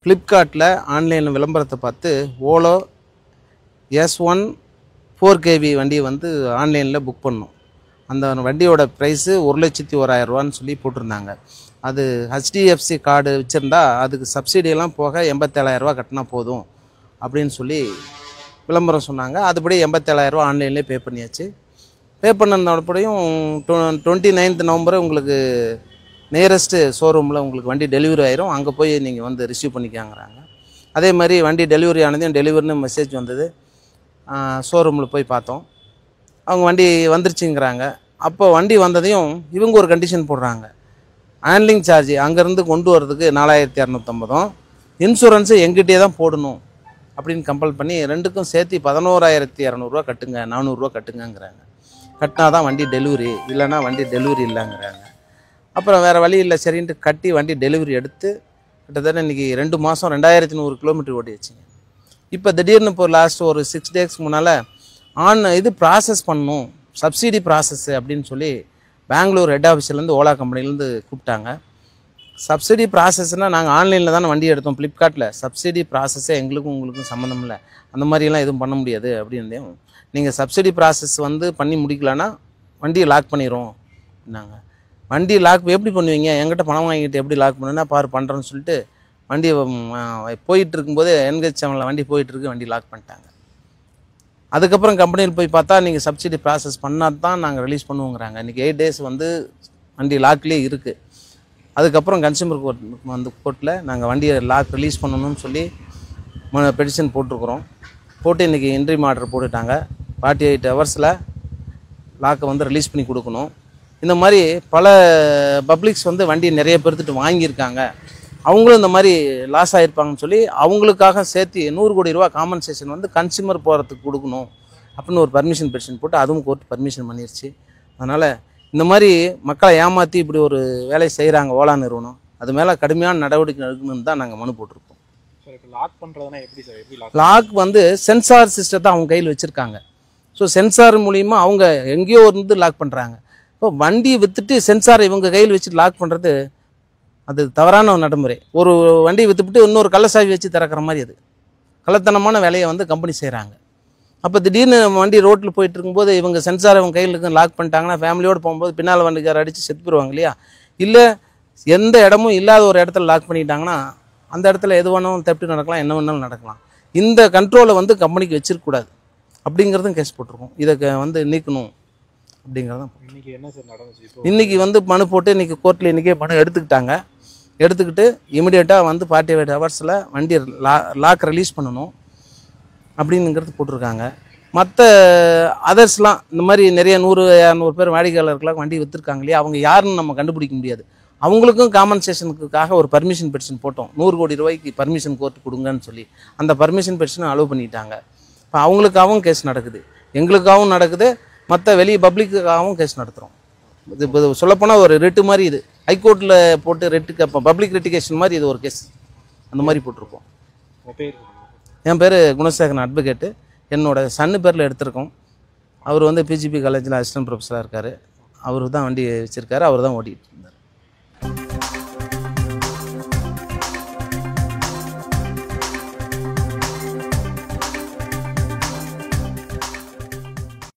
ஃப்ளிப்கார்ட்டில் ஆன்லைனில் விளம்பரத்தை பார்த்து ஓலோ S1 4kV வண்டி வந்து ஆன்லைனில் புக் பண்ணோம். அந்த வண்டியோட ப்ரைஸு 1,01,000 ரூபான்னு சொல்லி போட்டிருந்தாங்க. அது HDFC கார்டு வச்சுருந்தா அதுக்கு சப்சிடியெல்லாம் போக 87,000 ரூபா கட்டினா போதும் அப்படின்னு சொல்லி விளம்பரம் சொன்னாங்க. அதுபடி 87,000 ரூபா ஆன்லைன்லேயே பே பண்ணியாச்சு. பே பண்ணனப்படியும் 29th நவம்பர் உங்களுக்கு நியரஸ்ட்டு ஷோரூமில் உங்களுக்கு வண்டி டெலிவரி ஆயிரும். அங்கே போய் நீங்கள் வந்து ரிசீவ் பண்ணிக்காங்கிறாங்க. அதே மாதிரி வண்டி டெலிவரி ஆனதையும் டெலிவரின்னு மெசேஜ் வந்தது. ஷோரூமில் போய் பார்த்தோம். அவங்க வண்டி வந்துருச்சுங்கிறாங்க. அப்போ வண்டி வந்ததையும் இவங்க ஒரு கண்டிஷன் போடுறாங்க. ஹேண்ட்லிங் சார்ஜ் அங்கேருந்து கொண்டு வரதுக்கு 4,250, இன்சூரன்ஸு எங்கிட்டே தான் போடணும் அப்படின்னு கம்பல் பண்ணி ரெண்டுக்கும் சேர்த்து 11,200 ரூபா கட்டுங்க, 400 ரூபா கட்டுங்கிறாங்க. கட்டினா தான் வண்டி டெலிவரி, இல்லைனா வண்டி டெலிவரி இல்லைங்கிறாங்க. அப்புறம் வேறு வழி இல்லை சரின்ட்டு கட்டி வண்டி டெலிவரி எடுத்து கிட்டத்தட்ட இன்றைக்கி 2 மாதம் 2,100 கிலோமீட்டர் ஓட்டிடுச்சுங்க. இப்போ திடீர்னு இப்போ லாஸ்ட் ஒரு 6 டேஸ்க்கு முன்னால் இது ப்ராசஸ் பண்ணணும், சப்சிடி ப்ராசஸ்ஸு அப்படின்னு சொல்லி பெங்களூர் ஹெட் ஆஃபீஸ்லேருந்து ஓலா கம்பெனிலேருந்து கூப்பிட்டாங்க. சப்சிடி ப்ராசஸ்னால் நாங்கள் ஆன்லைனில் தானே வண்டி எடுத்தோம் ஃப்ளிப்கார்ட்டில். சப்சிடி ப்ராசஸ்ஸே எங்களுக்கும் உங்களுக்கும் சம்மந்தம் இல்லை, அந்த மாதிரியெல்லாம் எதுவும் பண்ண முடியாது அப்படின்னு. நீங்கள் சப்சிடி ப்ராசஸ் வந்து பண்ணி முடிக்கலன்னா வண்டியை லாக் பண்ணிடுறோம் அப்படின்னாங்க. வண்டி லாக் எப்படி பண்ணுவீங்க, என்கிட்ட பணம் வாங்கிட்டு எப்படி லாக் பண்ணுன்னா பாரு பண்ணுறேன்னு சொல்லிட்டு வண்டி போயிட்டு இருக்கும்போது NH7 வண்டி போயிட்டுருக்கு, வண்டி லாக் பண்ணிட்டாங்க. அதுக்கப்புறம் கம்பெனியில் போய் பார்த்தா நீங்கள் சப்சிடி ப்ராசஸ் பண்ணால் தான் நாங்கள் ரிலீஸ் பண்ணுவோங்கிறாங்க. இன்றைக்கி 8 டேஸ் வந்து வண்டி லாக்லேயே இருக்குது. அதுக்கப்புறம் கன்சியூமர் கோர்ட்டில் நாங்கள் வண்டியை லாக் ரிலீஸ் பண்ணணும்னு சொல்லி பெட்டிஷன் போட்டிருக்குறோம். போட்டு இன்றைக்கி இன்ட்ரீம் ஆர்டர் போட்டுட்டாங்க. 48 ஹவர்ஸில் லாக்கை வந்து ரிலீஸ் பண்ணி கொடுக்கணும். இந்த மாதிரி பல பப்ளிக்ஸ் வந்து வண்டி நிறைய பேர்த்துட்டு வாங்கியிருக்காங்க. அவங்களும் இந்த மாதிரி லாஸ் ஆகிருப்பாங்கன்னு சொல்லி அவங்களுக்காக சேர்த்து 100 கோடி ரூபா காம்பன்சேஷன் வந்து கன்சியூமர் போகிறதுக்கு கொடுக்கணும் அப்படின்னு ஒரு பர்மிஷன் பெட்டிஷன் போட்டு அதுவும் கோர்ட் பர்மிஷன் பண்ணிருச்சு. அதனால் இந்த மாதிரி மக்களை ஏமாற்றி இப்படி ஒரு வேலையை செய்கிறாங்க ஓலா நிறுவனம். அது மேலே கடுமையான நடவடிக்கை எடுக்கணும்னு தான் நாங்கள் மனு போட்டிருக்கோம். லாக் பண்ணுறதுனா எப்படி சார்? எப்படி லாக் வந்து சென்சார் சிஸ்டத்தை அவங்க கையில் வச்சுருக்காங்க. ஸோ சென்சார் மூலிமா அவங்க எங்கேயோ இருந்து லாக் பண்ணுறாங்க. இப்போ வண்டி விற்றுட்டு சென்சாரை இவங்க கையில் வச்சு லாக் பண்ணுறது அது தவறான ஒரு நடைமுறை. ஒரு வண்டி விற்றுப்பிட்டு இன்னொரு கள்ளசாவி வச்சு திறக்கிற மாதிரி அது கள்ளத்தனமான வேலையை வந்து கம்பெனி செய்கிறாங்க. அப்போ திடீர்னு வண்டி ரோட்டில் போயிட்டு இருக்கும்போது இவங்க சென்சார் அவங்க கையில் இருக்கு லாக் பண்ணிட்டாங்கன்னா ஃபேமிலியோடு போகும்போது பின்னால் வண்டிக்கார அடித்து செத்து போயிடுவாங்க இல்லையா? இல்லை எந்த இடமும் இல்லாத ஒரு இடத்துல லாக் பண்ணிட்டாங்கன்னா அந்த இடத்துல எது வேணாலும் தப்பிட்டு நடக்கலாம், என்ன வேணாலும் நடக்கலாம். இந்த கண்ட்ரோலை வந்து கம்பெனிக்கு வச்சிருக்கக்கூடாது அப்படிங்கிறதும் கேஸ் போட்டிருக்கோம். இதை வந்து நீக்கணும் அப்படிங்கிறதான். இன்றைக்கி என்ன சார் நடந்துச்சு? இன்றைக்கி வந்து மனு போட்டு இன்றைக்கி கோர்ட்டில் இன்றைக்கே மனு எடுத்துக்கிட்டாங்க. எடுத்துக்கிட்டு இமிடியேட்டாக வந்து 48 ஹவர்ஸில் வண்டி லாக் ரிலீஸ் பண்ணணும் அப்படிங்கிறது போட்டிருக்காங்க. மற்ற அதர்ஸ்லாம் இந்த மாதிரி நிறைய 100-200 பேர் வாடிக்கையாளர்களாக வண்டி விற்றுருக்காங்க இல்லையா? அவங்க யாருன்னு நம்ம கண்டுபிடிக்க முடியாது. அவங்களுக்கும் காம்பன்சேஷனுக்காக ஒரு பர்மிஷன் பெட்டிஷன் போட்டோம். 100 கோடி ரூபாய்க்கு பர்மிஷன் கோர்ட்டு கொடுங்கன்னு சொல்லி அந்த பர்மிஷன் பெட்டிஷனை அலோவ் பண்ணிட்டாங்க. இப்போ அவங்களுக்காகவும் கேஸ் நடக்குது, எங்களுக்காகவும் நடக்குது, மற்ற வெளி பப்ளிக்குக்காகவும் கேஸ் நடத்துகிறோம். இது இப்போ சொல்லப்போனால் ஒரு ரெட்டு மாதிரி இது ஹைகோர்ட்டில் போட்டு ரெட்டுக்கு அப்போ பப்ளிக் ரெட்டிகேஷன் மாதிரி இது ஒரு கேஸ் அந்த மாதிரி போட்டிருக்கோம். என் பேர் குணசேகரன், அட்வொகேட்டு. என்னோட சன்னு பேரில் எடுத்திருக்கோம். அவர் வந்து PGP காலேஜில் அசிஸ்டன்ட் ப்ரொஃபஸராக இருக்கார். அவருக்கு தான் வண்டி வச்சுருக்காரு, அவர் தான் ஓட்டிகிட்டு இருந்தார்.